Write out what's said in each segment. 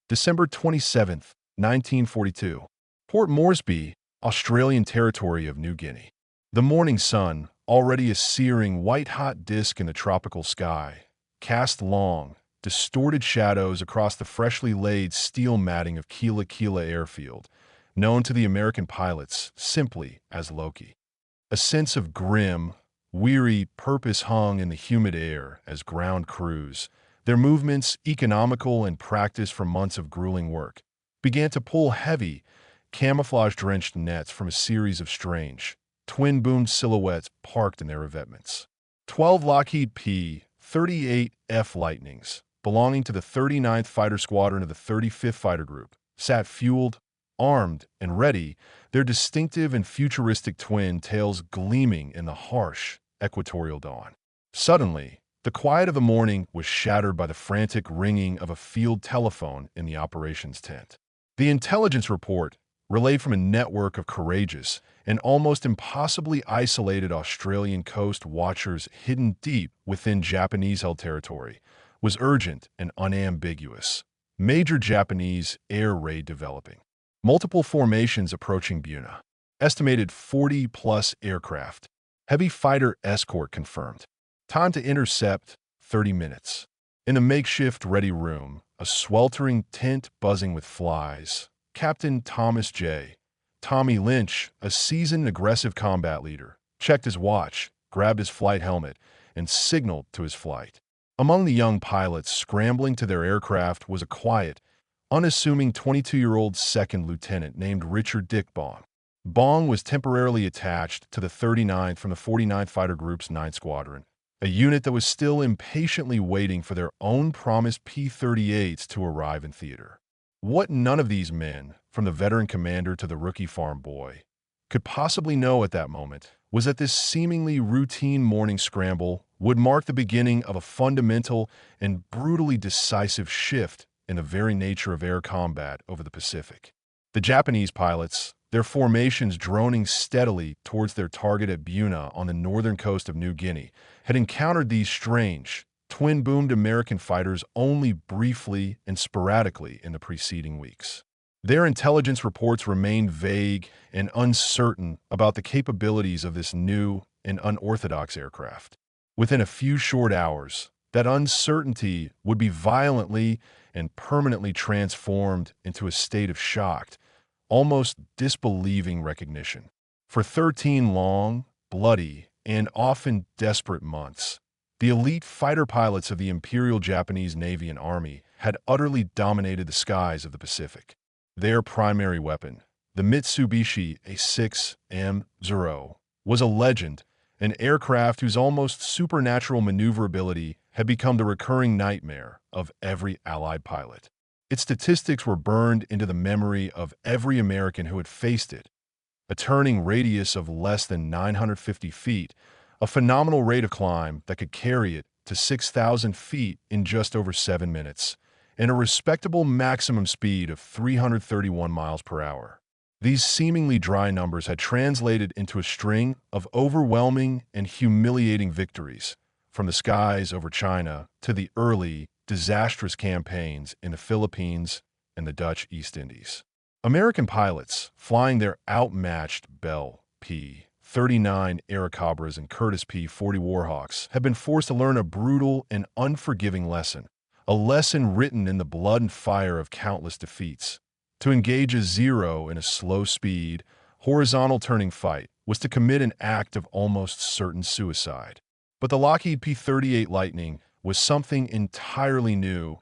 December 27th, 1942. Port Moresby, Australian territory of New Guinea. The morning sun, already a searing white-hot disk in the tropical sky, cast long, distorted shadows across the freshly laid steel matting of Kila Kila Airfield, known to the American pilots simply as Loki. A sense of grim, weary purpose hung in the humid air as ground crews, their movements economical and practiced from months of grueling work, began to pull heavy, camouflage-drenched nets from a series of strange, twin-boomed silhouettes parked in their revetments. 12 Lockheed P-38F Lightnings, belonging to the 39th Fighter Squadron of the 35th Fighter Group, sat fueled, armed, and ready, their distinctive and futuristic twin tails gleaming in the harsh, equatorial dawn. Suddenly, the quiet of the morning was shattered by the frantic ringing of a field telephone in the operations tent. The intelligence report, relayed from a network of courageous and almost impossibly isolated Australian coast watchers hidden deep within Japanese-held territory, was urgent and unambiguous. Major Japanese air raid developing. Multiple formations approaching Buna. Estimated 40-plus aircraft. Heavy fighter escort confirmed. Time to intercept, 30 minutes. In a makeshift ready room, a sweltering tent buzzing with flies, Captain Thomas J. Tommy Lynch, a seasoned aggressive combat leader, checked his watch, grabbed his flight helmet, and signaled to his flight. Among the young pilots scrambling to their aircraft was a quiet, unassuming 22-year-old second lieutenant named Richard Dick Bong. Bong was temporarily attached to the 39th from the 49th Fighter Group's 9th Squadron, a unit that was still impatiently waiting for their own promised P-38s to arrive in theater. What none of these men, from the veteran commander to the rookie farm boy, could possibly know at that moment was that this seemingly routine morning scramble would mark the beginning of a fundamental and brutally decisive shift in the very nature of air combat over the Pacific. The Japanese pilots, their formations droning steadily towards their target at Buna on the northern coast of New Guinea, had encountered these strange, twin-boomed American fighters only briefly and sporadically in the preceding weeks. Their intelligence reports remained vague and uncertain about the capabilities of this new and unorthodox aircraft. Within a few short hours, that uncertainty would be violently and permanently transformed into a state of shocked, almost disbelieving recognition. For 13 long, bloody, and often desperate months, the elite fighter pilots of the Imperial Japanese Navy and Army had utterly dominated the skies of the Pacific. Their primary weapon, the Mitsubishi A6M0, was a legend, an aircraft whose almost supernatural maneuverability had become the recurring nightmare of every Allied pilot. Its statistics were burned into the memory of every American who had faced it. A turning radius of less than 950 feet, a phenomenal rate of climb that could carry it to 6,000 feet in just over 7 minutes, and a respectable maximum speed of 331 miles per hour. These seemingly dry numbers had translated into a string of overwhelming and humiliating victories, from the skies over China to the early, disastrous campaigns in the Philippines and the Dutch East Indies. American pilots, flying their outmatched Bell P-39 Airacobras and Curtiss P-40 Warhawks, had been forced to learn a brutal and unforgiving lesson, a lesson written in the blood and fire of countless defeats. To engage a zero in a slow-speed, horizontal turning fight was to commit an act of almost certain suicide. But the Lockheed P-38 Lightning was something entirely new,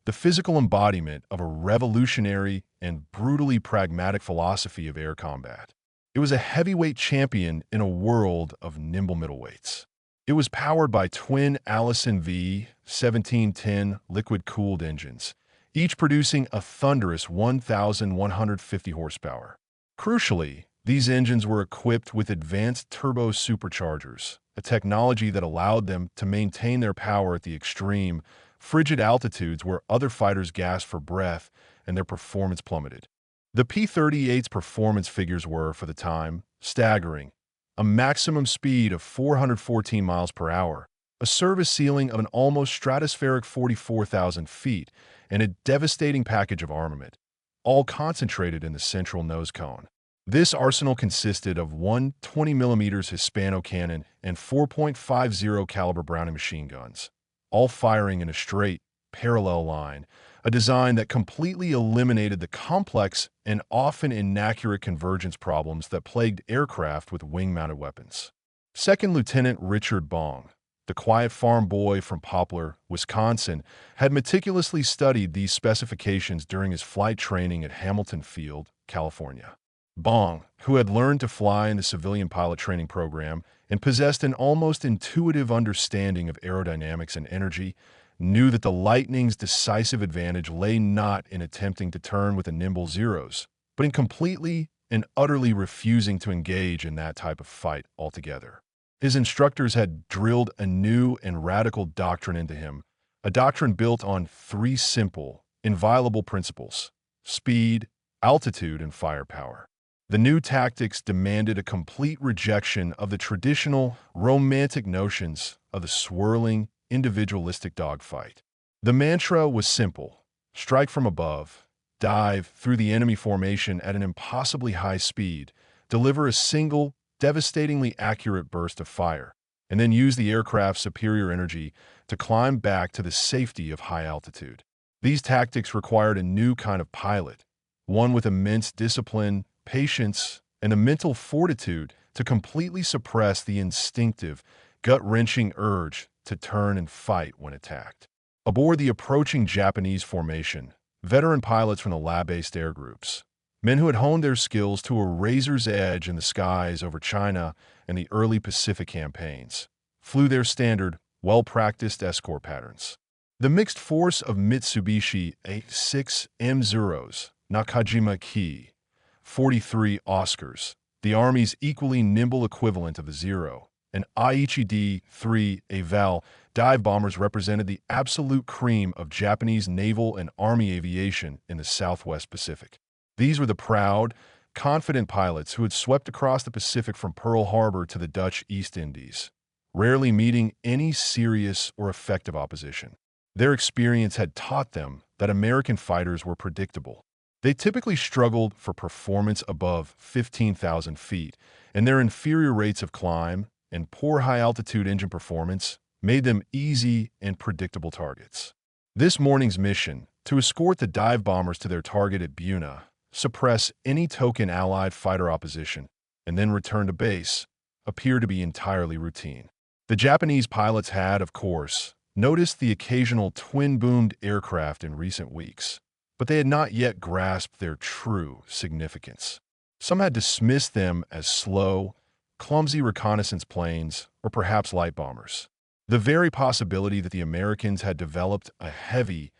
the physical embodiment of a revolutionary and brutally pragmatic philosophy of air combat. It was a heavyweight champion in a world of nimble middleweights. It was powered by twin Allison V1710 liquid-cooled engines, each producing a thunderous 1,150 horsepower. Crucially, these engines were equipped with advanced turbo superchargers, a technology that allowed them to maintain their power at the extreme, frigid altitudes where other fighters gasped for breath and their performance plummeted. The P-38's performance figures were, for the time, staggering. A maximum speed of 414 miles per hour, a service ceiling of an almost stratospheric 44,000 feet, and a devastating package of armament, all concentrated in the central nose cone. This arsenal consisted of one 20mm Hispano cannon and 4.50 caliber Browning machine guns, all firing in a straight, parallel line, a design that completely eliminated the complex and often inaccurate convergence problems that plagued aircraft with wing-mounted weapons. Second Lieutenant Richard Bong, the quiet farm boy from Poplar, Wisconsin, had meticulously studied these specifications during his flight training at Hamilton Field, California. Bong, who had learned to fly in the civilian pilot training program and possessed an almost intuitive understanding of aerodynamics and energy, knew that the Lightning's decisive advantage lay not in attempting to turn with the nimble Zeros, but in completely and utterly refusing to engage in that type of fight altogether. His instructors had drilled a new and radical doctrine into him, a doctrine built on three simple, inviolable principles: speed, altitude, and firepower. The new tactics demanded a complete rejection of the traditional, romantic notions of the swirling, individualistic dogfight. The mantra was simple: strike from above, dive through the enemy formation at an impossibly high speed, deliver a single, devastatingly accurate burst of fire, and then use the aircraft's superior energy to climb back to the safety of high altitude. These tactics required a new kind of pilot, one with immense discipline, patience, and a mental fortitude to completely suppress the instinctive, gut-wrenching urge to turn and fight when attacked. Aboard the approaching Japanese formation, veteran pilots from the lab-based air groups, men who had honed their skills to a razor's edge in the skies over China and the early Pacific campaigns, flew their standard, well-practiced escort patterns. The mixed force of Mitsubishi A6M0s, Nakajima Ki-43 Oscars, the Army's equally nimble equivalent of the Zero, and Aichi D-3 Aval dive bombers represented the absolute cream of Japanese naval and Army aviation in the Southwest Pacific. These were the proud, confident pilots who had swept across the Pacific from Pearl Harbor to the Dutch East Indies, rarely meeting any serious or effective opposition. Their experience had taught them that American fighters were predictable. They typically struggled for performance above 15,000 feet, and their inferior rates of climb and poor high-altitude engine performance made them easy and predictable targets. This morning's mission, to escort the dive bombers to their target at Buna, suppress any token Allied fighter opposition, and then return to base, appeared to be entirely routine. The Japanese pilots had, of course, noticed the occasional twin-boomed aircraft in recent weeks, but they had not yet grasped their true significance. Some had dismissed them as slow, clumsy reconnaissance planes or perhaps light bombers. The very possibility that the Americans had developed a heavy,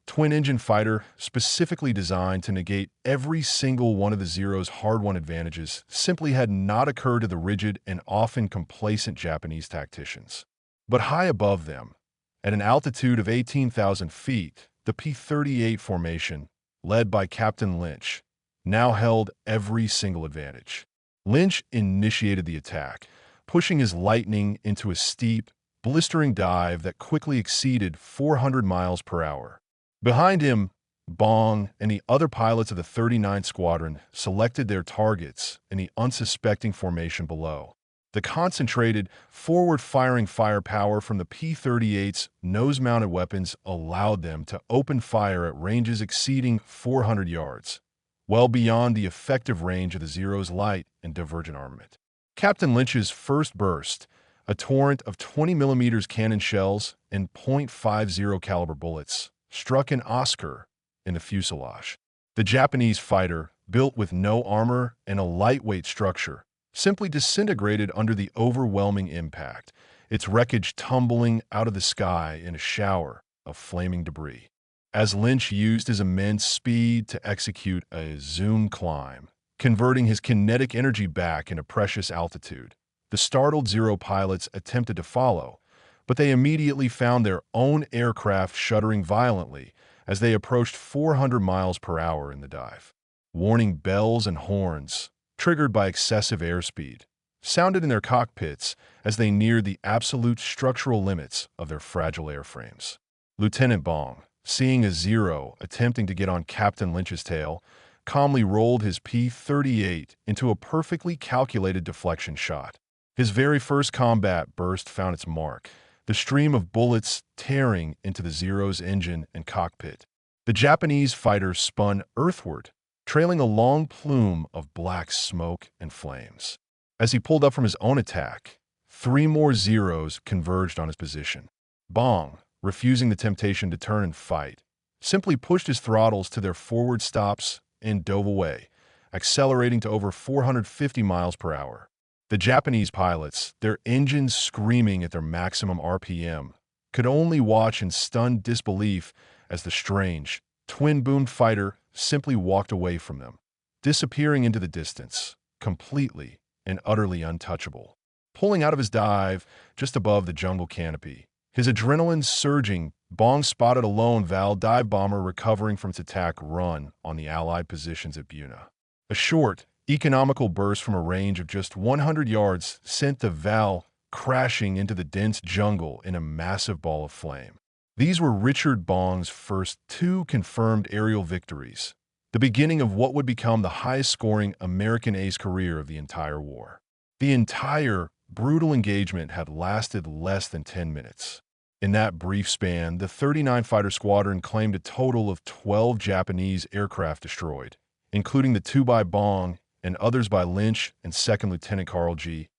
twin-engine fighter specifically designed to negate every single one of the Zero's hard-won advantages simply had not occurred to the rigid and often complacent Japanese tacticians. But high above them, at an altitude of 18,000 feet, the P-38 formation, led by Captain Lynch, now held every single advantage. Lynch initiated the attack, pushing his Lightning into a steep, blistering dive that quickly exceeded 400 miles per hour. Behind him, Bong and the other pilots of the 39th Squadron selected their targets in the unsuspecting formation below. The concentrated, forward-firing firepower from the P-38's nose-mounted weapons allowed them to open fire at ranges exceeding 400 yards, well beyond the effective range of the Zero's light and divergent armament. Captain Lynch's first burst, a torrent of 20mm cannon shells and .50 caliber bullets, struck an Oscar in the fuselage. The Japanese fighter, built with no armor and a lightweight structure, simply disintegrated under the overwhelming impact, its wreckage tumbling out of the sky in a shower of flaming debris. As Lynch used his immense speed to execute a zoom climb, converting his kinetic energy back into precious altitude, the startled Zero pilots attempted to follow, but they immediately found their own aircraft shuddering violently as they approached 400 miles per hour in the dive. Warning bells and horns, triggered by excessive airspeed, sounded in their cockpits as they neared the absolute structural limits of their fragile airframes. Lieutenant Bong, seeing a Zero attempting to get on Captain Lynch's tail, calmly rolled his P-38 into a perfectly calculated deflection shot. His very first combat burst found its mark, the stream of bullets tearing into the Zero's engine and cockpit. The Japanese fighter spun earthward, trailing a long plume of black smoke and flames. As he pulled up from his own attack, 3 more Zeros converged on his position. Bong, refusing the temptation to turn and fight, simply pushed his throttles to their forward stops and dove away, accelerating to over 450 miles per hour. The Japanese pilots, their engines screaming at their maximum RPM, could only watch in stunned disbelief as the strange, twin-boomed fighter simply walked away from them, disappearing into the distance, completely and utterly untouchable. Pulling out of his dive just above the jungle canopy, his adrenaline surging, Bong spotted a lone Val dive bomber recovering from its attack run on the Allied positions at Buna. A short, economical burst from a range of just 100 yards sent the Val crashing into the dense jungle in a massive ball of flame. These were Richard Bong's first 2 confirmed aerial victories, the beginning of what would become the highest-scoring American ace career of the entire war. The entire brutal engagement had lasted less than 10 minutes. In that brief span, the 39 Fighter Squadron claimed a total of 12 Japanese aircraft destroyed, including the 2 by Bong and others by Lynch and 2nd Lieutenant Carl G.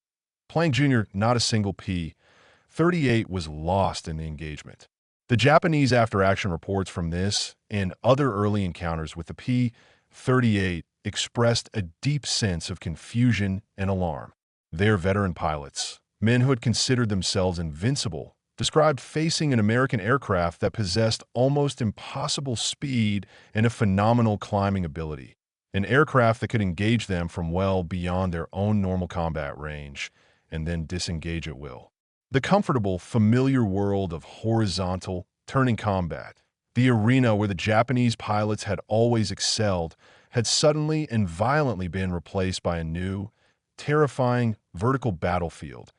Plank Jr., not a single P-38 was lost in the engagement. The Japanese after-action reports from this and other early encounters with the P-38 expressed a deep sense of confusion and alarm. Their veteran pilots, men who had considered themselves invincible, described facing an American aircraft that possessed almost impossible speed and a phenomenal climbing ability, an aircraft that could engage them from well beyond their own normal combat range and then disengage at will. The comfortable, familiar world of horizontal, turning combat, the arena where the Japanese pilots had always excelled, had suddenly and violently been replaced by a new, terrifying vertical battlefield,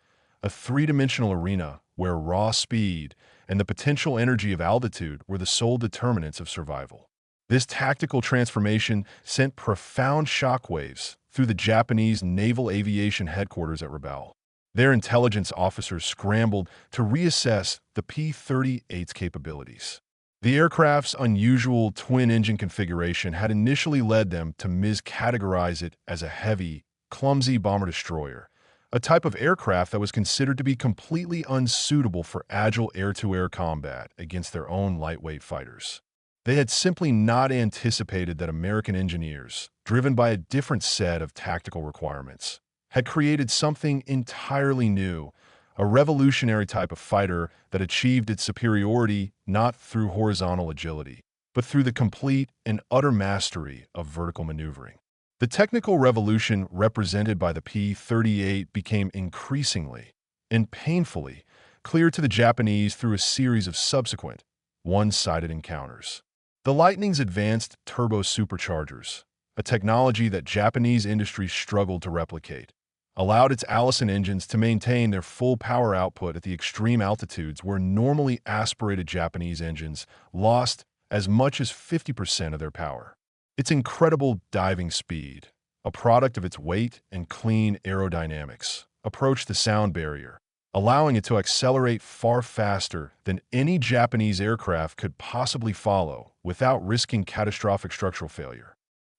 a 3-dimensional arena where raw speed and the potential energy of altitude were the sole determinants of survival. This tactical transformation sent profound shockwaves through the Japanese Naval Aviation Headquarters at Rabaul. Their intelligence officers scrambled to reassess the P-38's capabilities. The aircraft's unusual twin-engine configuration had initially led them to miscategorize it as a heavy, clumsy bomber-destroyer, a type of aircraft that was considered to be completely unsuitable for agile air-to-air combat against their own lightweight fighters. They had simply not anticipated that American engineers, driven by a different set of tactical requirements, had created something entirely new, a revolutionary type of fighter that achieved its superiority not through horizontal agility, but through the complete and utter mastery of vertical maneuvering. The technical revolution represented by the P-38 became increasingly and painfully clear to the Japanese through a series of subsequent, one-sided encounters. The Lightning's advanced turbo superchargers, a technology that Japanese industry struggled to replicate, allowed its Allison engines to maintain their full power output at the extreme altitudes where normally aspirated Japanese engines lost as much as 50% of their power. Its incredible diving speed, a product of its weight and clean aerodynamics, approached the sound barrier, allowing it to accelerate far faster than any Japanese aircraft could possibly follow without risking catastrophic structural failure.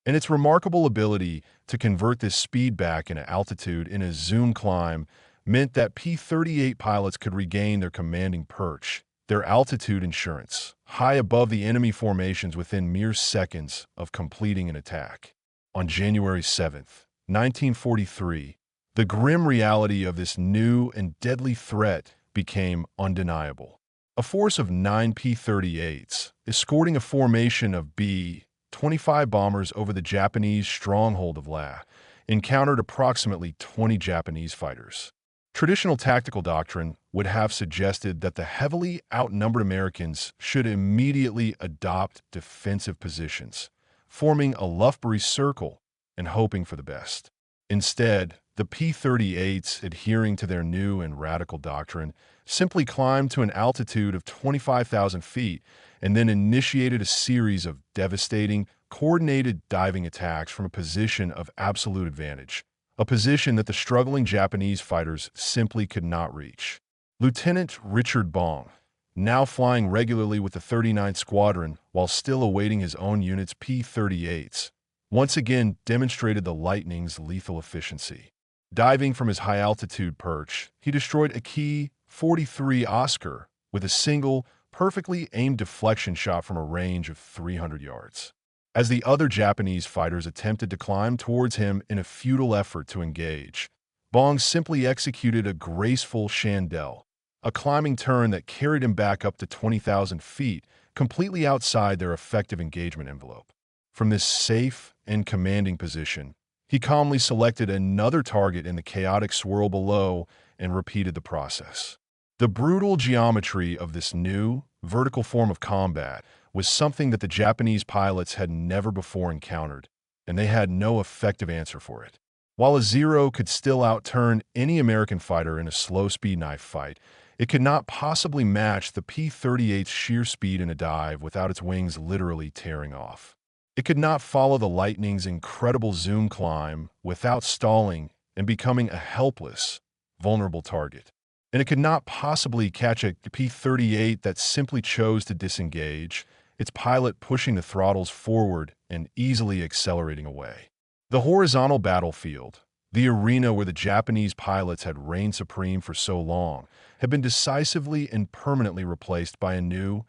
And its remarkable ability to convert this speed back into altitude in a zoom climb meant that P-38 pilots could regain their commanding perch, their altitude insurance, high above the enemy formations within mere seconds of completing an attack. On January 7, 1943, the grim reality of this new and deadly threat became undeniable. A force of 9 P-38s, escorting a formation of B-25 bombers over the Japanese stronghold of La, encountered approximately 20 Japanese fighters. Traditional tactical doctrine would have suggested that the heavily outnumbered Americans should immediately adopt defensive positions, forming a Loughbury circle and hoping for the best. Instead, The P-38s, adhering to their new and radical doctrine, simply climbed to an altitude of 25,000 feet and then initiated a series of devastating, coordinated diving attacks from a position of absolute advantage, a position that the struggling Japanese fighters simply could not reach. Lieutenant Richard Bong, now flying regularly with the 39th Squadron while still awaiting his own unit's P-38s, once again demonstrated the Lightning's lethal efficiency. Diving from his high-altitude perch, he destroyed a key 43 Oscar with a single, perfectly aimed deflection shot from a range of 300 yards. As the other Japanese fighters attempted to climb towards him in a futile effort to engage, Bong simply executed a graceful chandelle, a climbing turn that carried him back up to 20,000 feet, completely outside their effective engagement envelope. From this safe and commanding position, he calmly selected another target in the chaotic swirl below and repeated the process. The brutal geometry of this new, vertical form of combat was something that the Japanese pilots had never before encountered, and they had no effective answer for it. While a Zero could still outturn any American fighter in a slow-speed knife fight, it could not possibly match the P-38's sheer speed in a dive without its wings literally tearing off. It could not follow the Lightning's incredible zoom climb without stalling and becoming a helpless, vulnerable target. And it could not possibly catch a P-38 that simply chose to disengage, its pilot pushing the throttles forward and easily accelerating away. The horizontal battlefield, the arena where the Japanese pilots had reigned supreme for so long, had been decisively and permanently replaced by a new,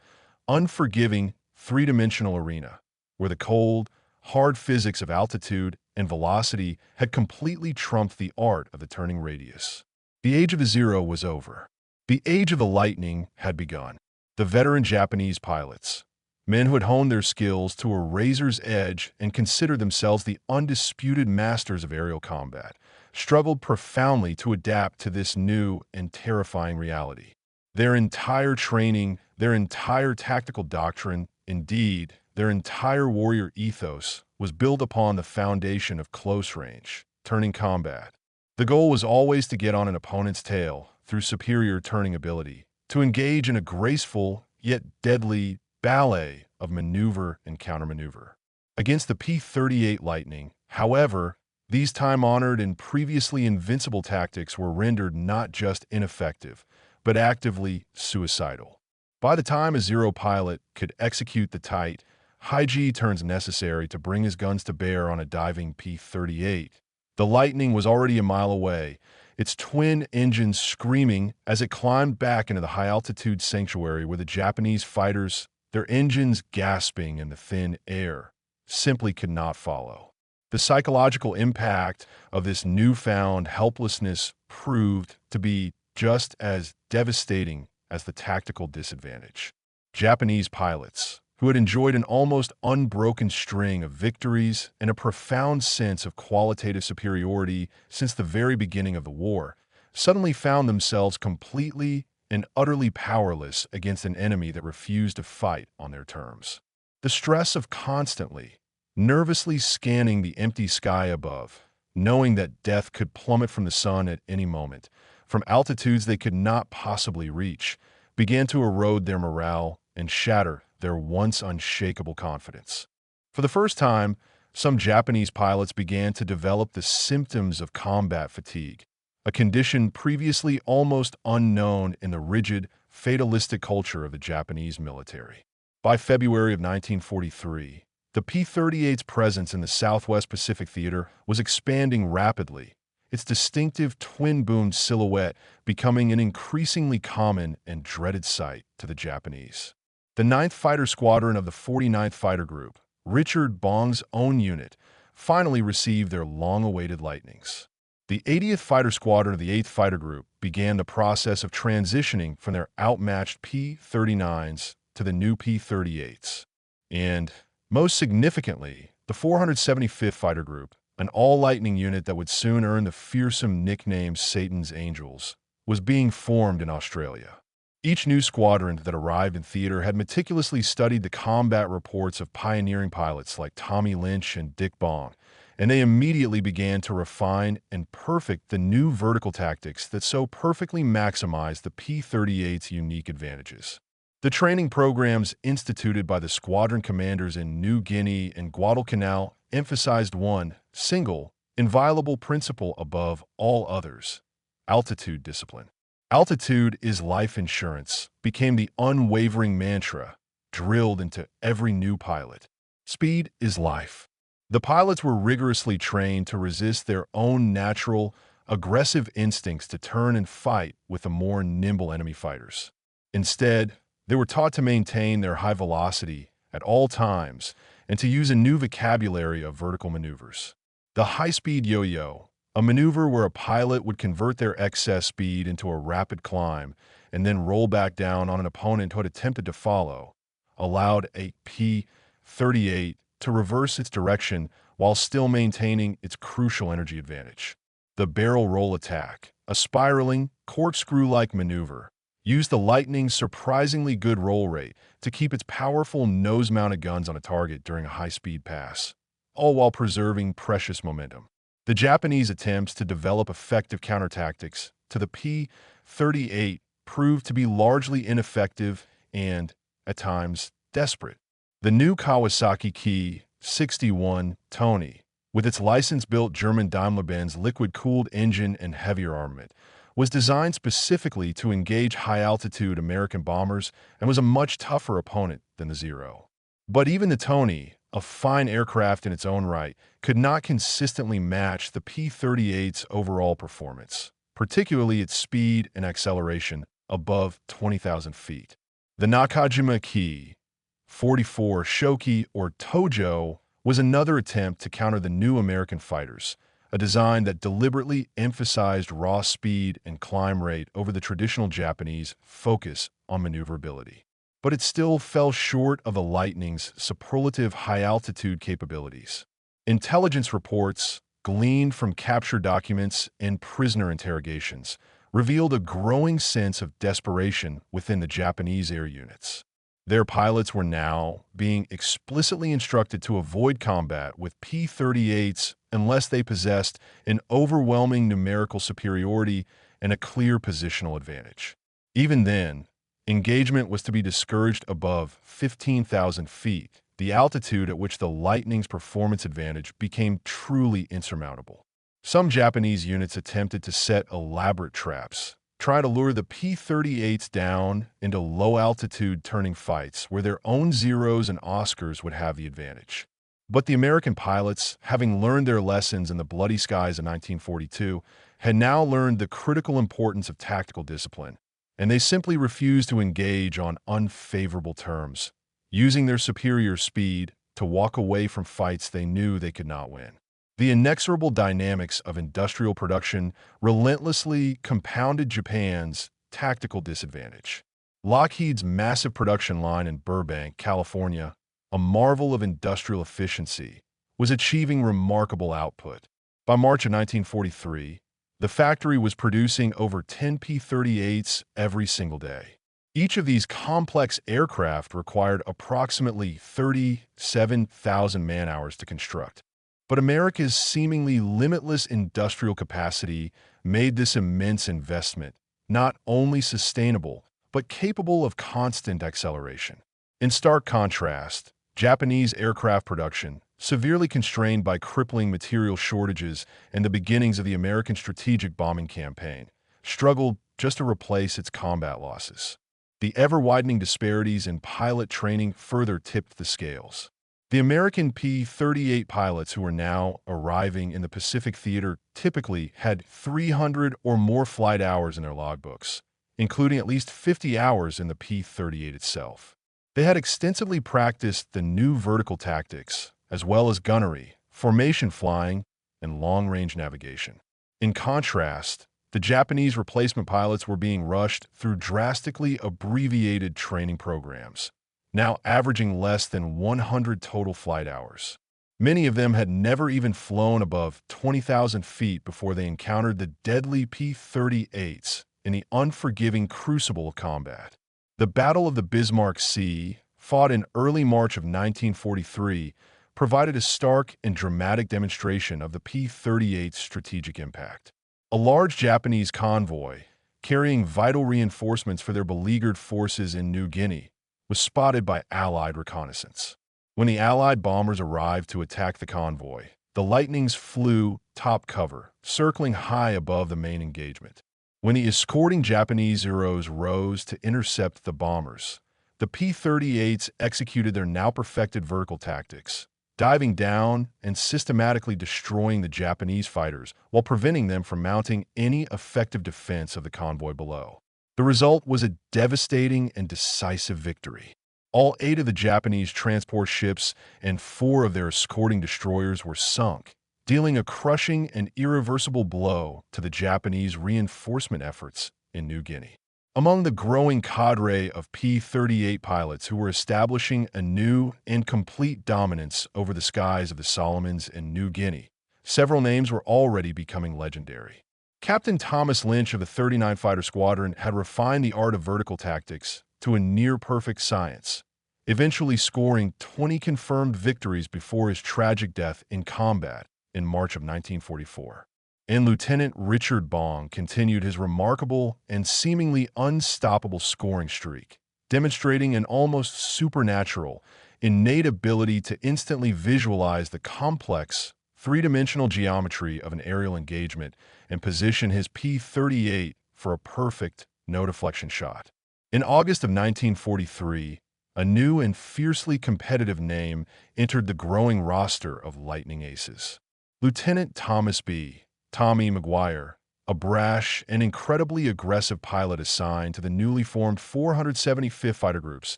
unforgiving, three-dimensional arena, where the cold, hard physics of altitude and velocity had completely trumped the art of the turning radius. The age of the Zero was over. The age of the Lightning had begun. The veteran Japanese pilots, men who had honed their skills to a razor's edge and considered themselves the undisputed masters of aerial combat, struggled profoundly to adapt to this new and terrifying reality. Their entire training, their entire tactical doctrine, indeed, their entire warrior ethos was built upon the foundation of close-range, turning combat. The goal was always to get on an opponent's tail through superior turning ability, to engage in a graceful yet deadly ballet of maneuver and countermaneuver. Against the P-38 Lightning, however, these time-honored and previously invincible tactics were rendered not just ineffective, but actively suicidal. By the time a Zero pilot could execute the tight, high-G turns necessary to bring his guns to bear on a diving P-38, the Lightning was already a mile away, its twin engines screaming as it climbed back into the high-altitude sanctuary where the Japanese fighters, their engines gasping in the thin air, simply could not follow. The psychological impact of this newfound helplessness proved to be just as devastating as the tactical disadvantage. Japanese pilots, who had enjoyed an almost unbroken string of victories and a profound sense of qualitative superiority since the very beginning of the war, suddenly found themselves completely and utterly powerless against an enemy that refused to fight on their terms. The stress of constantly, nervously scanning the empty sky above, knowing that death could plummet from the sun at any moment, from altitudes they could not possibly reach, began to erode their morale and shatter their once unshakable confidence. For the first time, some Japanese pilots began to develop the symptoms of combat fatigue, a condition previously almost unknown in the rigid, fatalistic culture of the Japanese military. By February of 1943, the P-38's presence in the Southwest Pacific Theater was expanding rapidly, its distinctive twin-boomed silhouette becoming an increasingly common and dreaded sight to the Japanese. The 9th Fighter Squadron of the 49th Fighter Group, Richard Bong's own unit, finally received their long-awaited Lightnings. The 80th Fighter Squadron of the 8th Fighter Group began the process of transitioning from their outmatched P-39s to the new P-38s. And, most significantly, the 475th Fighter Group, an all-Lightning unit that would soon earn the fearsome nickname Satan's Angels, was being formed in Australia. Each new squadron that arrived in theater had meticulously studied the combat reports of pioneering pilots like Tommy Lynch and Dick Bong, and they immediately began to refine and perfect the new vertical tactics that so perfectly maximized the P-38's unique advantages. The training programs instituted by the squadron commanders in New Guinea and Guadalcanal emphasized one single, inviolable principle above all others: altitude discipline. Altitude is life insurance became the unwavering mantra drilled into every new pilot. Speed is life. The pilots were rigorously trained to resist their own natural, aggressive instincts to turn and fight with the more nimble enemy fighters. Instead, they were taught to maintain their high velocity at all times and to use a new vocabulary of vertical maneuvers. The high-speed yo-yo, a maneuver where a pilot would convert their excess speed into a rapid climb and then roll back down on an opponent who had attempted to follow, allowed a P-38 to reverse its direction while still maintaining its crucial energy advantage. The barrel roll attack, a spiraling, corkscrew-like maneuver, used the Lightning's surprisingly good roll rate to keep its powerful nose-mounted guns on a target during a high-speed pass, all while preserving precious momentum. The Japanese attempts to develop effective countertactics to the P-38 proved to be largely ineffective and, at times, desperate. The new Kawasaki Ki-61 Tony, with its license-built German Daimler-Benz liquid-cooled engine and heavier armament, was designed specifically to engage high-altitude American bombers and was a much tougher opponent than the Zero. But even the Tony, a fine aircraft in its own right, could not consistently match the P-38's overall performance, particularly its speed and acceleration above 20,000 feet. The Nakajima Ki-44 Shoki or Tojo was another attempt to counter the new American fighters, a design that deliberately emphasized raw speed and climb rate over the traditional Japanese focus on maneuverability. But it still fell short of the Lightning's superlative high-altitude capabilities. Intelligence reports, gleaned from capture documents and prisoner interrogations, revealed a growing sense of desperation within the Japanese air units. Their pilots were now being explicitly instructed to avoid combat with P-38s unless they possessed an overwhelming numerical superiority and a clear positional advantage. Even then, engagement was to be discouraged above 15,000 feet, the altitude at which the Lightning's performance advantage became truly insurmountable. Some Japanese units attempted to set elaborate traps, try to lure the P-38s down into low-altitude turning fights where their own Zeros and Oscars would have the advantage. But the American pilots, having learned their lessons in the bloody skies of 1942, had now learned the critical importance of tactical discipline, and they simply refused to engage on unfavorable terms, using their superior speed to walk away from fights they knew they could not win. The inexorable dynamics of industrial production relentlessly compounded Japan's tactical disadvantage. Lockheed's massive production line in Burbank, California, a marvel of industrial efficiency, was achieving remarkable output. By March of 1943, the factory was producing over 10 P-38s every single day. Each of these complex aircraft required approximately 37,000 man-hours to construct. But America's seemingly limitless industrial capacity made this immense investment not only sustainable, but capable of constant acceleration. In stark contrast, Japanese aircraft production, severely constrained by crippling material shortages and the beginnings of the American strategic bombing campaign, struggled just to replace its combat losses. The ever-widening disparities in pilot training further tipped the scales. The American P-38 pilots who were now arriving in the Pacific Theater typically had 300 or more flight hours in their logbooks, including at least 50 hours in the P-38 itself. They had extensively practiced the new vertical tactics, as well as gunnery, formation flying, and long-range navigation. In contrast, the Japanese replacement pilots were being rushed through drastically abbreviated training programs, now averaging less than 100 total flight hours. Many of them had never even flown above 20,000 feet before they encountered the deadly P-38s in the unforgiving crucible of combat. The Battle of the Bismarck Sea, fought in early March of 1943, provided a stark and dramatic demonstration of the P-38's strategic impact. A large Japanese convoy, carrying vital reinforcements for their beleaguered forces in New Guinea, was spotted by Allied reconnaissance. When the Allied bombers arrived to attack the convoy, the Lightnings flew top cover, circling high above the main engagement. When the escorting Japanese Zeros rose to intercept the bombers, the P-38s executed their now perfected vertical tactics, diving down and systematically destroying the Japanese fighters while preventing them from mounting any effective defense of the convoy below. The result was a devastating and decisive victory. All 8 of the Japanese transport ships and 4 of their escorting destroyers were sunk, dealing a crushing and irreversible blow to the Japanese reinforcement efforts in New Guinea. Among the growing cadre of P-38 pilots who were establishing a new and complete dominance over the skies of the Solomons and New Guinea, several names were already becoming legendary. Captain Thomas Lynch of the 39 Fighter Squadron had refined the art of vertical tactics to a near-perfect science, eventually scoring 20 confirmed victories before his tragic death in combat in March of 1944. And Lieutenant Richard Bong continued his remarkable and seemingly unstoppable scoring streak, demonstrating an almost supernatural, innate ability to instantly visualize the complex, three-dimensional geometry of an aerial engagement and position his P-38 for a perfect, no-deflection shot. In August of 1943, a new and fiercely competitive name entered the growing roster of Lightning Aces. Lieutenant Thomas B. Tommy McGuire, a brash and incredibly aggressive pilot assigned to the newly formed 475th Fighter Group's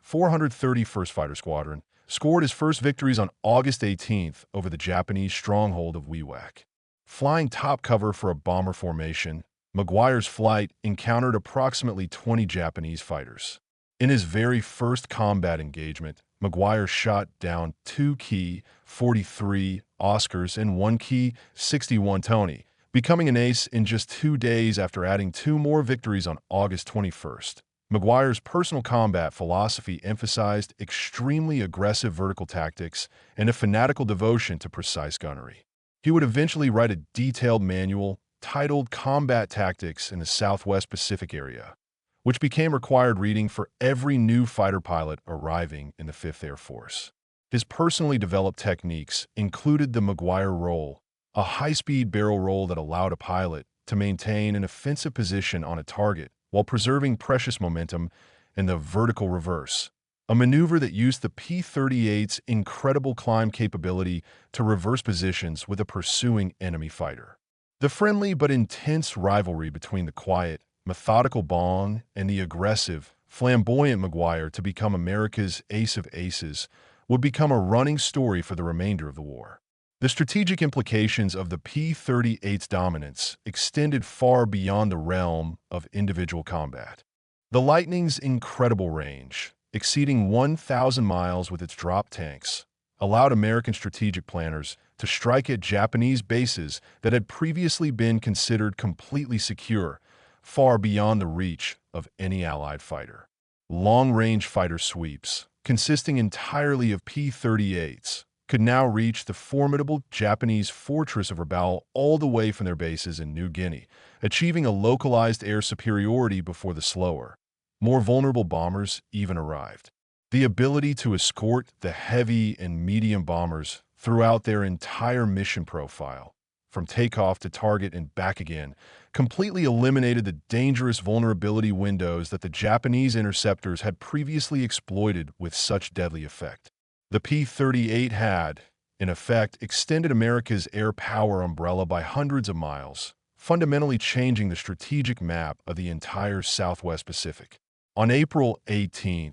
431st Fighter Squadron, scored his first victories on August 18th over the Japanese stronghold of Wewak. Flying top cover for a bomber formation, McGuire's flight encountered approximately 20 Japanese fighters. In his very first combat engagement, McGuire shot down 2 Key 43 Oscars and 1 Key 61 Tony, becoming an ace in just 2 days after adding 2 more victories on August 21st. McGuire's personal combat philosophy emphasized extremely aggressive vertical tactics and a fanatical devotion to precise gunnery. He would eventually write a detailed manual titled Combat Tactics in the Southwest Pacific Area, which became required reading for every new fighter pilot arriving in the 5th Air Force. His personally developed techniques included the McGuire roll, a high-speed barrel roll that allowed a pilot to maintain an offensive position on a target while preserving precious momentum, and the vertical reverse, a maneuver that used the P-38's incredible climb capability to reverse positions with a pursuing enemy fighter. The friendly but intense rivalry between the quiet, methodical Bong and the aggressive, flamboyant McGuire to become America's ace of aces would become a running story for the remainder of the war. The strategic implications of the P-38's dominance extended far beyond the realm of individual combat. The Lightning's incredible range, exceeding 1,000 miles with its drop tanks, allowed American strategic planners to strike at Japanese bases that had previously been considered completely secure, far beyond the reach of any Allied fighter. Long-range fighter sweeps, consisting entirely of P-38s, could now reach the formidable Japanese fortress of Rabaul all the way from their bases in New Guinea, achieving a localized air superiority before the slower, more vulnerable bombers even arrived. The ability to escort the heavy and medium bombers throughout their entire mission profile, from takeoff to target and back again, completely eliminated the dangerous vulnerability windows that the Japanese interceptors had previously exploited with such deadly effect. The P-38 had, in effect, extended America's air power umbrella by hundreds of miles, fundamentally changing the strategic map of the entire Southwest Pacific. On April 18,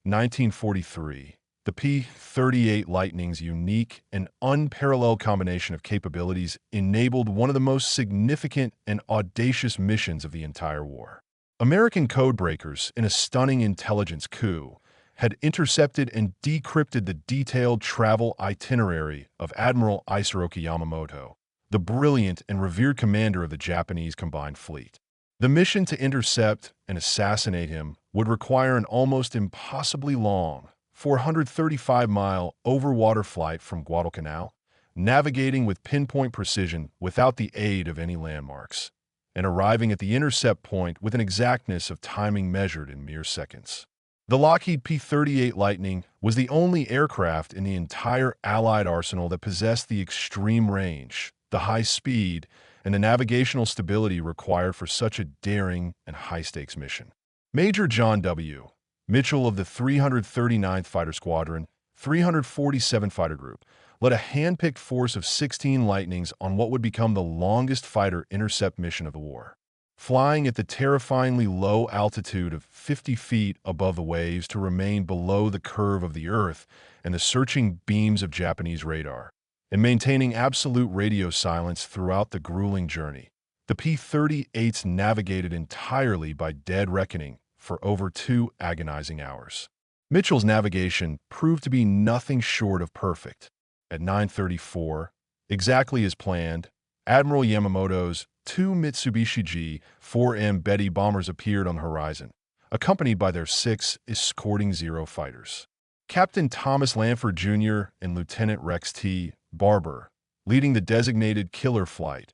1943, the P-38 Lightning's unique and unparalleled combination of capabilities enabled one of the most significant and audacious missions of the entire war. American codebreakers, in a stunning intelligence coup, had intercepted and decrypted the detailed travel itinerary of Admiral Isoroku Yamamoto, the brilliant and revered commander of the Japanese combined fleet. The mission to intercept and assassinate him would require an almost impossibly long 435-mile overwater flight from Guadalcanal, navigating with pinpoint precision without the aid of any landmarks, and arriving at the intercept point with an exactness of timing measured in mere seconds. The Lockheed P-38 Lightning was the only aircraft in the entire Allied arsenal that possessed the extreme range, the high speed, and the navigational stability required for such a daring and high-stakes mission. Major John W. Mitchell of the 339th Fighter Squadron, 347 Fighter Group, led a hand-picked force of 16 Lightnings on what would become the longest fighter intercept mission of the war. Flying at the terrifyingly low altitude of 50 feet above the waves to remain below the curve of the Earth and the searching beams of Japanese radar, and maintaining absolute radio silence throughout the grueling journey, the P-38s navigated entirely by dead reckoning for over 2 agonizing hours. Mitchell's navigation proved to be nothing short of perfect. At 9:34, exactly as planned, Admiral Yamamoto's 2 Mitsubishi G-4M Betty bombers appeared on the horizon, accompanied by their 6 escorting Zero fighters. Captain Thomas Lanford Jr. and Lieutenant Rex T. Barber, leading the designated killer flight,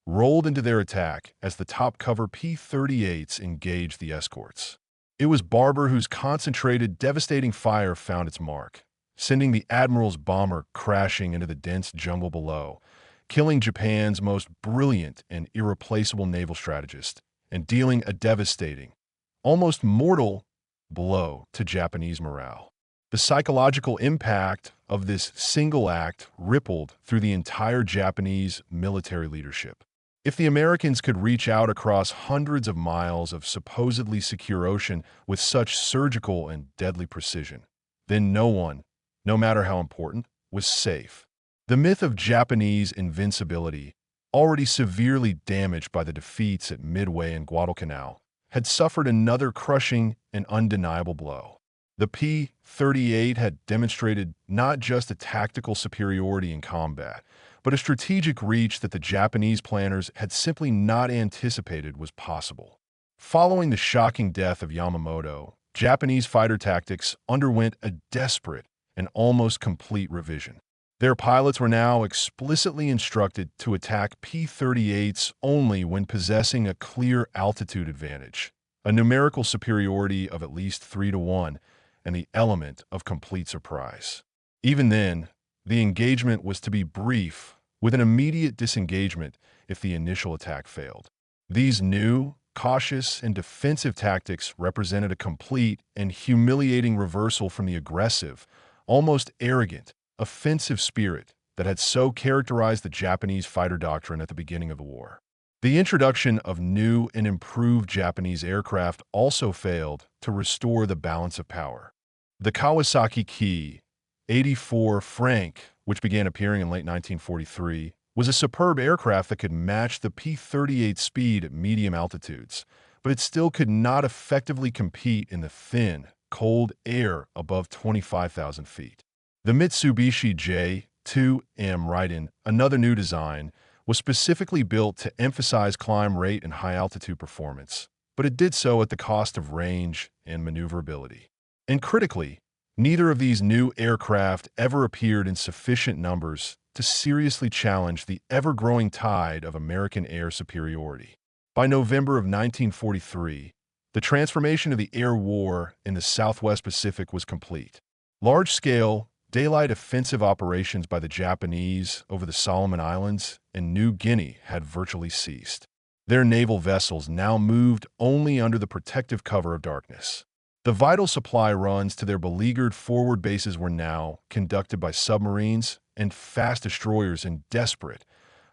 rolled into their attack as the top-cover P-38s engaged the escorts. It was Barber whose concentrated, devastating fire found its mark, sending the Admiral's bomber crashing into the dense jungle below, killing Japan's most brilliant and irreplaceable naval strategist, and dealing a devastating, almost mortal blow to Japanese morale. The psychological impact of this single act rippled through the entire Japanese military leadership. If the Americans could reach out across hundreds of miles of supposedly secure ocean with such surgical and deadly precision, then no one, no matter how important, was safe. The myth of Japanese invincibility, already severely damaged by the defeats at Midway and Guadalcanal, had suffered another crushing and undeniable blow. The P-38 had demonstrated not just a tactical superiority in combat, but a strategic reach that the Japanese planners had simply not anticipated was possible. Following the shocking death of Yamamoto, Japanese fighter tactics underwent a desperate and almost complete revision. Their pilots were now explicitly instructed to attack P-38s only when possessing a clear altitude advantage, a numerical superiority of at least 3-1, and the element of complete surprise. Even then, the engagement was to be brief, with an immediate disengagement if the initial attack failed. These new, cautious, and defensive tactics represented a complete and humiliating reversal from the aggressive, almost arrogant, offensive spirit that had so characterized the Japanese fighter doctrine at the beginning of the war. The introduction of new and improved Japanese aircraft also failed to restore the balance of power. The Kawasaki Ki-84 Frank, which began appearing in late 1943, was a superb aircraft that could match the P-38 speed at medium altitudes, but it still could not effectively compete in the thin, cold air above 25,000 feet. The Mitsubishi J-2M Raiden, another new design, was specifically built to emphasize climb rate and high-altitude performance, but it did so at the cost of range and maneuverability. And critically, neither of these new aircraft ever appeared in sufficient numbers to seriously challenge the ever-growing tide of American air superiority. By November of 1943, the transformation of the air war in the Southwest Pacific was complete. Large-scale, daylight offensive operations by the Japanese over the Solomon Islands and New Guinea had virtually ceased. Their naval vessels now moved only under the protective cover of darkness. The vital supply runs to their beleaguered forward bases were now conducted by submarines and fast destroyers in desperate,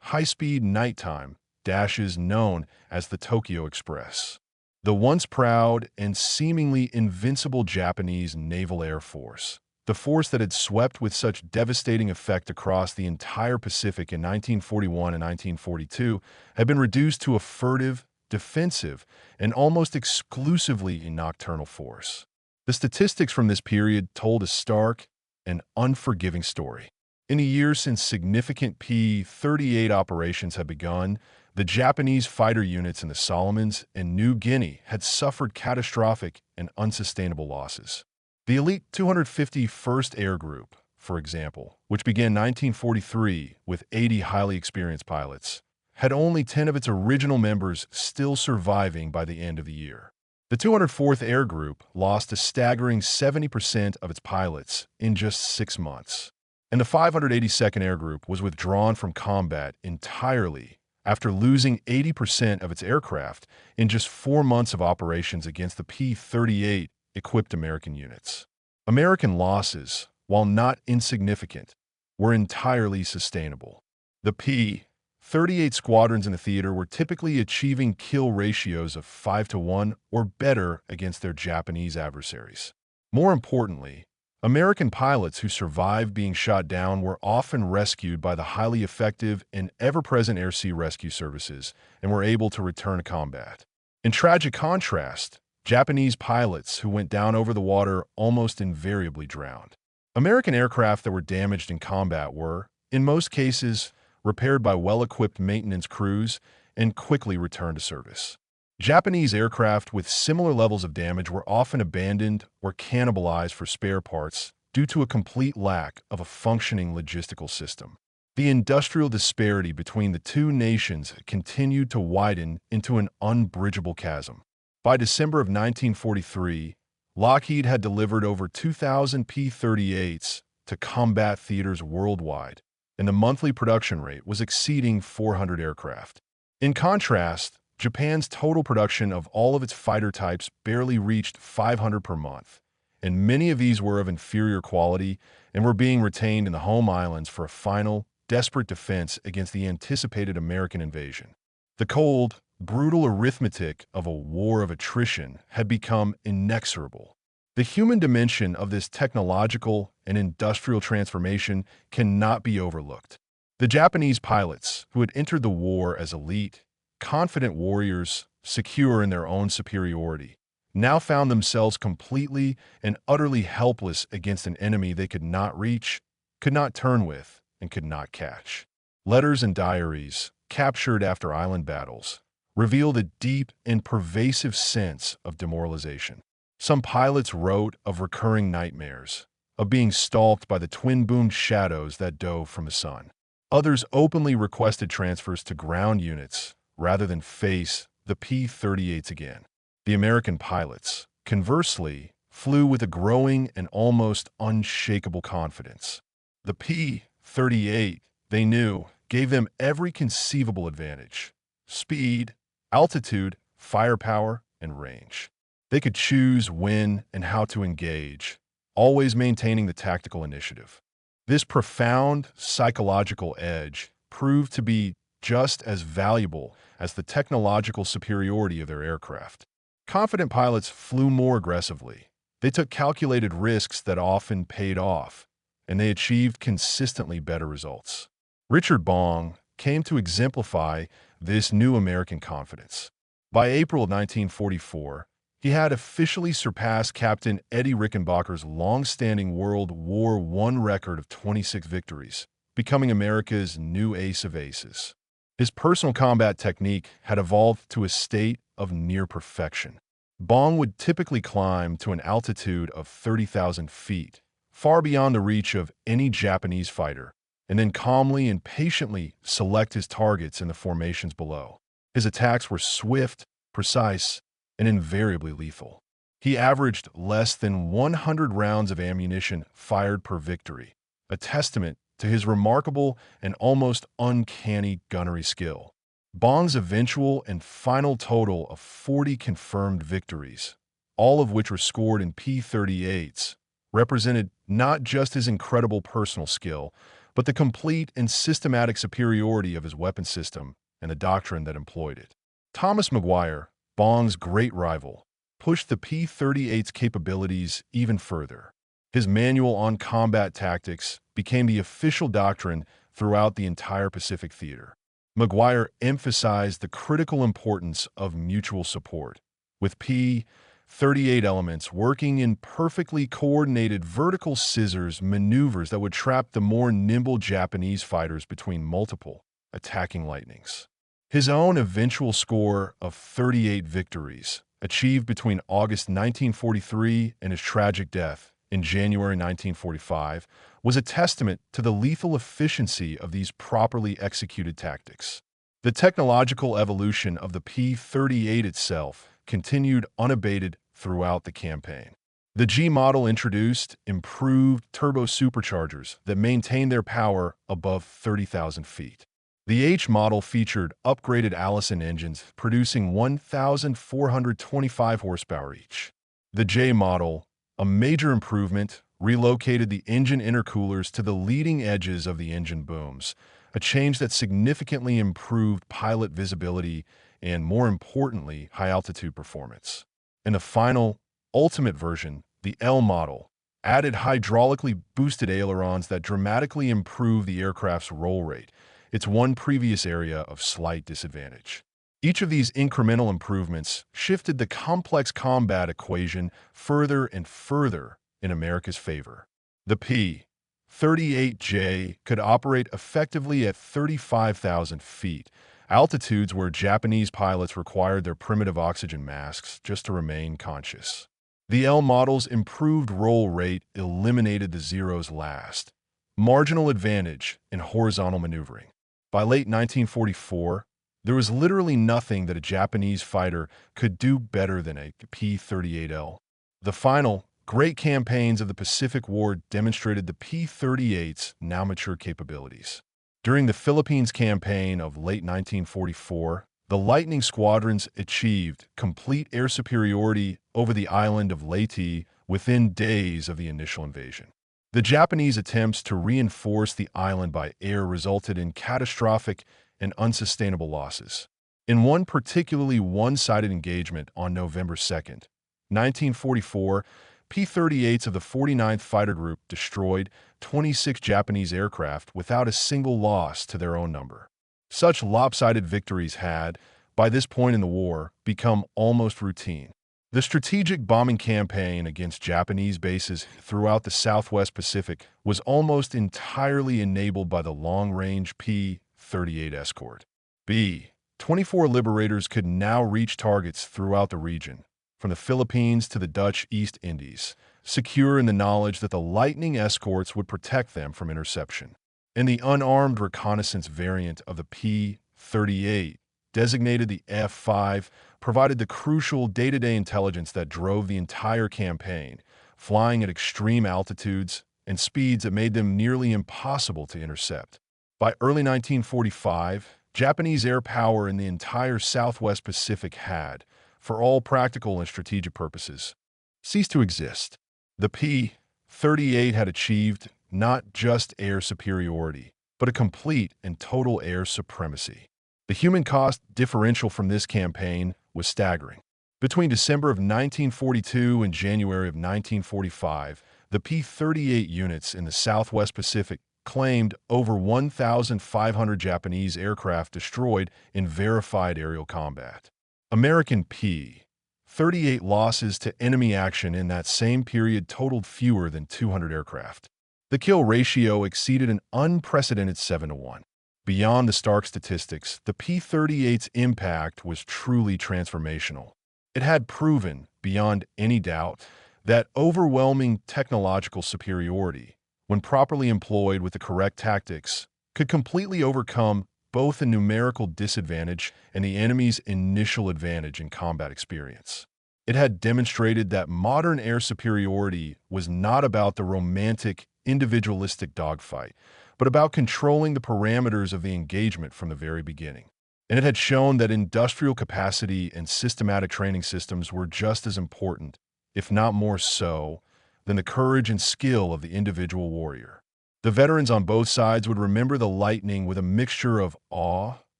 high-speed nighttime dashes known as the Tokyo Express. The once proud and seemingly invincible Japanese Naval Air Force, the force that had swept with such devastating effect across the entire Pacific in 1941 and 1942, had been reduced to a furtive, defensive, and almost exclusively a nocturnal force. The statistics from this period told a stark and unforgiving story. In the years since significant P-38 operations had begun, the Japanese fighter units in the Solomons and New Guinea had suffered catastrophic and unsustainable losses. The elite 251st Air Group, for example, which began 1943 with 80 highly experienced pilots, had only 10 of its original members still surviving by the end of the year. The 204th Air Group lost a staggering 70% of its pilots in just 6 months. And the 582nd Air Group was withdrawn from combat entirely after losing 80% of its aircraft in just 4 months of operations against the P-38 equipped American units. American losses, while not insignificant, were entirely sustainable. The P-38 squadrons in the theater were typically achieving kill ratios of 5-to-1 or better against their Japanese adversaries. More importantly, American pilots who survived being shot down were often rescued by the highly effective and ever-present air-sea rescue services and were able to return to combat. In tragic contrast, Japanese pilots who went down over the water almost invariably drowned. American aircraft that were damaged in combat were, in most cases, repaired by well-equipped maintenance crews and quickly returned to service. Japanese aircraft with similar levels of damage were often abandoned or cannibalized for spare parts due to a complete lack of a functioning logistical system. The industrial disparity between the two nations continued to widen into an unbridgeable chasm. By December of 1943, Lockheed had delivered over 2,000 P-38s to combat theaters worldwide, and the monthly production rate was exceeding 400 aircraft. In contrast, Japan's total production of all of its fighter types barely reached 500 per month, and many of these were of inferior quality and were being retained in the home islands for a final, desperate defense against the anticipated American invasion. The cold, brutal arithmetic of a war of attrition had become inexorable. The human dimension of this technological and industrial transformation cannot be overlooked. The Japanese pilots, who had entered the war as elite, confident warriors, secure in their own superiority, now found themselves completely and utterly helpless against an enemy they could not reach, could not turn with, and could not catch. Letters and diaries, captured after island battles, revealed a deep and pervasive sense of demoralization. Some pilots wrote of recurring nightmares, of being stalked by the twin-boomed shadows that dove from the sun. Others openly requested transfers to ground units, rather than face the P-38s again. The American pilots, conversely, flew with a growing and almost unshakable confidence. The P-38, they knew, gave them every conceivable advantage: speed, altitude, firepower, and range. They could choose when and how to engage, always maintaining the tactical initiative. This profound psychological edge proved to be just as valuable as the technological superiority of their aircraft. Confident pilots flew more aggressively. They took calculated risks that often paid off, and they achieved consistently better results. Richard Bong came to exemplify this new American confidence. By April of 1944, he had officially surpassed Captain Eddie Rickenbacker's long-standing World War I record of 26 victories, becoming America's new ace of aces. His personal combat technique had evolved to a state of near perfection. Bong would typically climb to an altitude of 30,000 feet, far beyond the reach of any Japanese fighter, and then calmly and patiently select his targets in the formations below. His attacks were swift, precise, and invariably lethal. He averaged less than 100 rounds of ammunition fired per victory, a testament to his remarkable and almost uncanny gunnery skill. Bong's eventual and final total of 40 confirmed victories, all of which were scored in P-38s, represented not just his incredible personal skill, but the complete and systematic superiority of his weapon system and the doctrine that employed it. Thomas Maguire, Bong's great rival, pushed the P-38's capabilities even further. His manual on combat tactics became the official doctrine throughout the entire Pacific theater. Maguire emphasized the critical importance of mutual support, with P P-38 elements working in perfectly coordinated vertical scissors maneuvers that would trap the more nimble Japanese fighters between multiple attacking lightnings. His own eventual score of 38 victories, achieved between August 1943 and his tragic death in January 1945, was a testament to the lethal efficiency of these properly executed tactics. The technological evolution of the P-38 itself continued unabated throughout the campaign. The G model introduced improved turbo superchargers that maintained their power above 30,000 feet. The H model featured upgraded Allison engines producing 1,425 horsepower each. The J model, a major improvement, relocated the engine intercoolers to the leading edges of the engine booms, a change that significantly improved pilot visibility and, more importantly, high-altitude performance. And the final, ultimate version, the L model, added hydraulically boosted ailerons that dramatically improved the aircraft's roll rate, its one previous area of slight disadvantage. Each of these incremental improvements shifted the complex combat equation further and further in America's favor. The P-38J could operate effectively at 35,000 feet, altitudes where Japanese pilots required their primitive oxygen masks just to remain conscious. The L model's improved roll rate eliminated the Zero's last marginal advantage in horizontal maneuvering. By late 1944, there was literally nothing that a Japanese fighter could do better than a P-38L. The final, great campaigns of the Pacific War demonstrated the P-38's now mature capabilities. During the Philippines campaign of late 1944, the Lightning squadrons achieved complete air superiority over the island of Leyte within days of the initial invasion. The Japanese attempts to reinforce the island by air resulted in catastrophic and unsustainable losses. In one particularly one-sided engagement on November 2, 1944, P-38s of the 49th Fighter Group destroyed 26 Japanese aircraft without a single loss to their own number. Such lopsided victories had, by this point in the war, become almost routine. The strategic bombing campaign against Japanese bases throughout the Southwest Pacific was almost entirely enabled by the long-range P-38 escort. B-24 Liberators could now reach targets throughout the region, from the Philippines to the Dutch East Indies, secure in the knowledge that the Lightning escorts would protect them from interception. And the unarmed reconnaissance variant of the P-38, designated the F-5, provided the crucial day-to-day intelligence that drove the entire campaign, flying at extreme altitudes and speeds that made them nearly impossible to intercept. By early 1945, Japanese air power in the entire Southwest Pacific had, for all practical and strategic purposes, ceased to exist. The P-38 had achieved not just air superiority, but a complete and total air supremacy. The human cost differential from this campaign was staggering. Between December of 1942 and January of 1945, the P-38 units in the Southwest Pacific claimed over 1,500 Japanese aircraft destroyed in verified aerial combat. American P-38 losses to enemy action in that same period totaled fewer than 200 aircraft. The kill ratio exceeded an unprecedented 7-to-1. Beyond the stark statistics, the P-38's impact was truly transformational. It had proven, beyond any doubt, that overwhelming technological superiority, when properly employed with the correct tactics, could completely overcome both the numerical disadvantage and the enemy's initial advantage in combat experience. It had demonstrated that modern air superiority was not about the romantic, individualistic dogfight, but about controlling the parameters of the engagement from the very beginning. And it had shown that industrial capacity and systematic training systems were just as important, if not more so, than the courage and skill of the individual warrior. The veterans on both sides would remember the Lightning with a mixture of awe,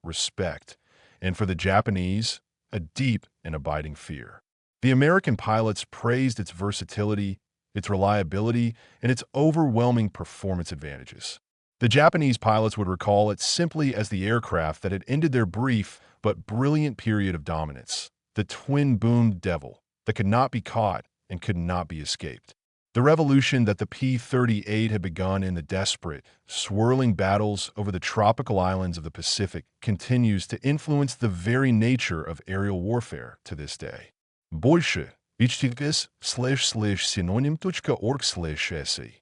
respect, and for the Japanese, a deep and abiding fear. The American pilots praised its versatility, its reliability, and its overwhelming performance advantages. The Japanese pilots would recall it simply as the aircraft that had ended their brief but brilliant period of dominance, the twin-boomed Devil, that could not be caught and could not be escaped. The revolution that the P-38 had begun in the desperate, swirling battles over the tropical islands of the Pacific continues to influence the very nature of aerial warfare to this day. Больше https://synonym.org/se